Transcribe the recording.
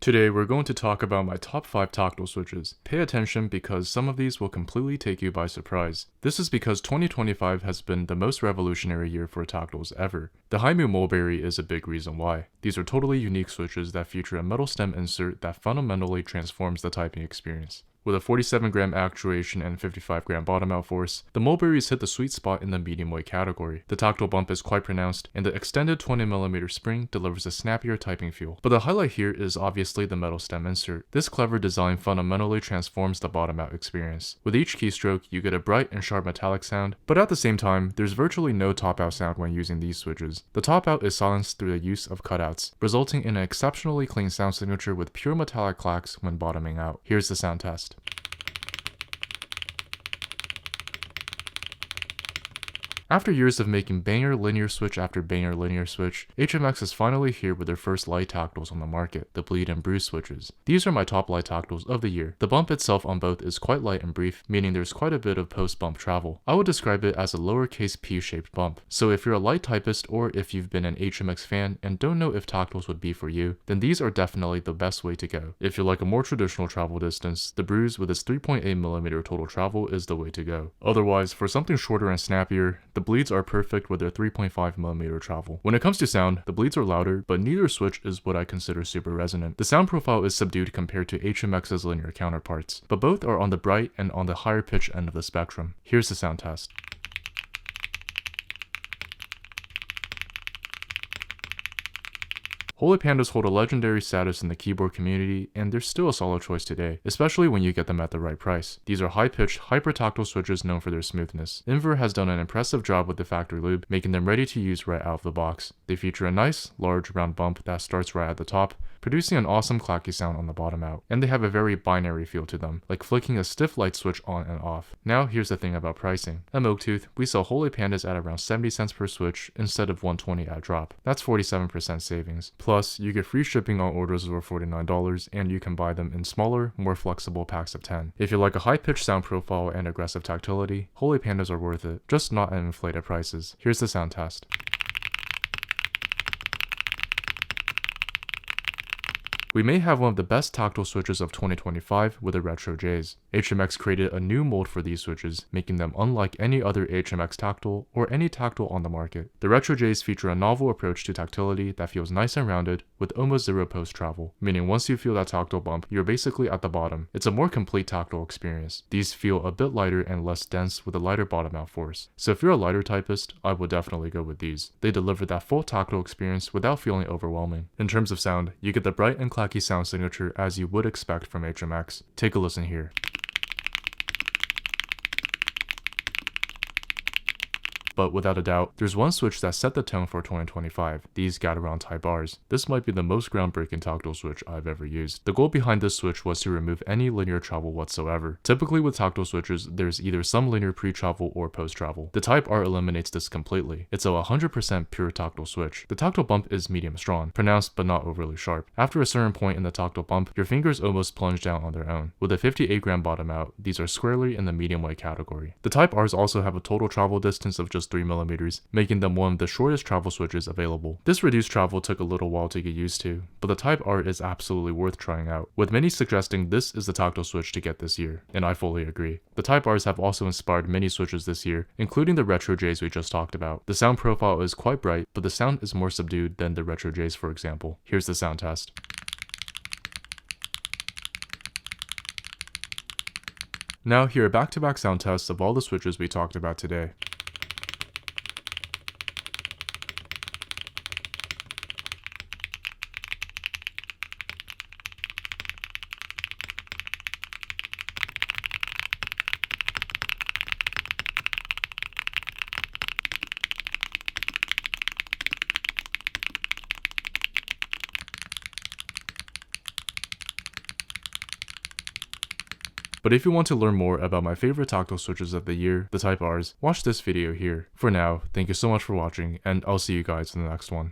Today we're going to talk about my top 5 tactile switches. Pay attention because some of these will completely take you by surprise. This is because 2025 has been the most revolutionary year for tactiles ever. The Mulberry is a big reason why. These are totally unique switches that feature a metal stem insert that fundamentally transforms the typing experience. With a 47-gram actuation and 55-gram bottom out force, the Mulberries hit the sweet spot in the medium weight category. The tactile bump is quite pronounced, and the extended 20mm spring delivers a snappier typing feel. But the highlight here is obviously the metal stem insert. This clever design fundamentally transforms the bottom out experience. With each keystroke, you get a bright and sharp metallic sound, but at the same time, there's virtually no top out sound when using these switches. The top out is silenced through the use of cutouts, resulting in an exceptionally clean sound signature with pure metallic clacks when bottoming out. Here's the sound test. After years of making banger linear switch after banger linear switch, HMX is finally here with their first light tactiles on the market, the Bleed and Bruise switches. These are my top light tactiles of the year. The bump itself on both is quite light and brief, meaning there's quite a bit of post-bump travel. I would describe it as a lowercase p-shaped bump. So if you're a light typist or if you've been an HMX fan and don't know if tactiles would be for you, then these are definitely the best way to go. If you like a more traditional travel distance, the Bruise with its 3.8mm total travel is the way to go. Otherwise, for something shorter and snappier, the Bleeds are perfect with their 3.5mm travel. When it comes to sound, the Bleeds are louder, but neither switch is what I consider super resonant. The sound profile is subdued compared to HMX's linear counterparts, but both are on the bright and on the higher pitch end of the spectrum. Here's the sound test. Holy Pandas hold a legendary status in the keyboard community, and they're still a solid choice today, especially when you get them at the right price. These are high-pitched, hyper-tactile switches known for their smoothness. Inver has done an impressive job with the factory lube, making them ready to use right out of the box. They feature a nice, large, round bump that starts right at the top, producing an awesome clacky sound on the bottom out. And they have a very binary feel to them, like flicking a stiff light switch on and off. Now here's the thing about pricing. At Milktooth, we sell Holy Pandas at around 70 cents per switch instead of 120 at drop. That's 47% savings. Plus, you get free shipping on orders over $49, and you can buy them in smaller, more flexible packs of 10. If you like a high-pitched sound profile and aggressive tactility, Holy Pandas are worth it, just not at inflated prices. Here's the sound test. We may have one of the best tactile switches of 2025 with the Retro J's. HMX created a new mold for these switches, making them unlike any other HMX tactile or any tactile on the market. The Retro J's feature a novel approach to tactility that feels nice and rounded with almost zero post travel, meaning once you feel that tactile bump, you're basically at the bottom. It's a more complete tactile experience. These feel a bit lighter and less dense with a lighter bottom out force. So if you're a lighter typist, I would definitely go with these. They deliver that full tactile experience without feeling overwhelming. In terms of sound, you get the bright and clacky sound signature as you would expect from HMX. Take a listen here. But without a doubt, there's one switch that set the tone for 2025, these Gadaron tie bars. This might be the most groundbreaking tactile switch I've ever used. The goal behind this switch was to remove any linear travel whatsoever. Typically with tactile switches, there's either some linear pre-travel or post-travel. The Type R eliminates this completely. It's a 100% pure tactile switch. The tactile bump is medium strong, pronounced but not overly sharp. After a certain point in the tactile bump, your fingers almost plunge down on their own. With a 58-gram bottom out, these are squarely in the medium weight category. The Type Rs also have a total travel distance of just 3mm, making them one of the shortest travel switches available. This reduced travel took a little while to get used to, but the Type R is absolutely worth trying out, with many suggesting this is the tactile switch to get this year, and I fully agree. The Type Rs have also inspired many switches this year, including the Retro J's we just talked about. The sound profile is quite bright, but the sound is more subdued than the Retro J's, for example. Here's the sound test. Now here are back-to-back sound tests of all the switches we talked about today. But if you want to learn more about my favorite tactile switches of the year, the Type Rs, watch this video here. For now, thank you so much for watching, and I'll see you guys in the next one.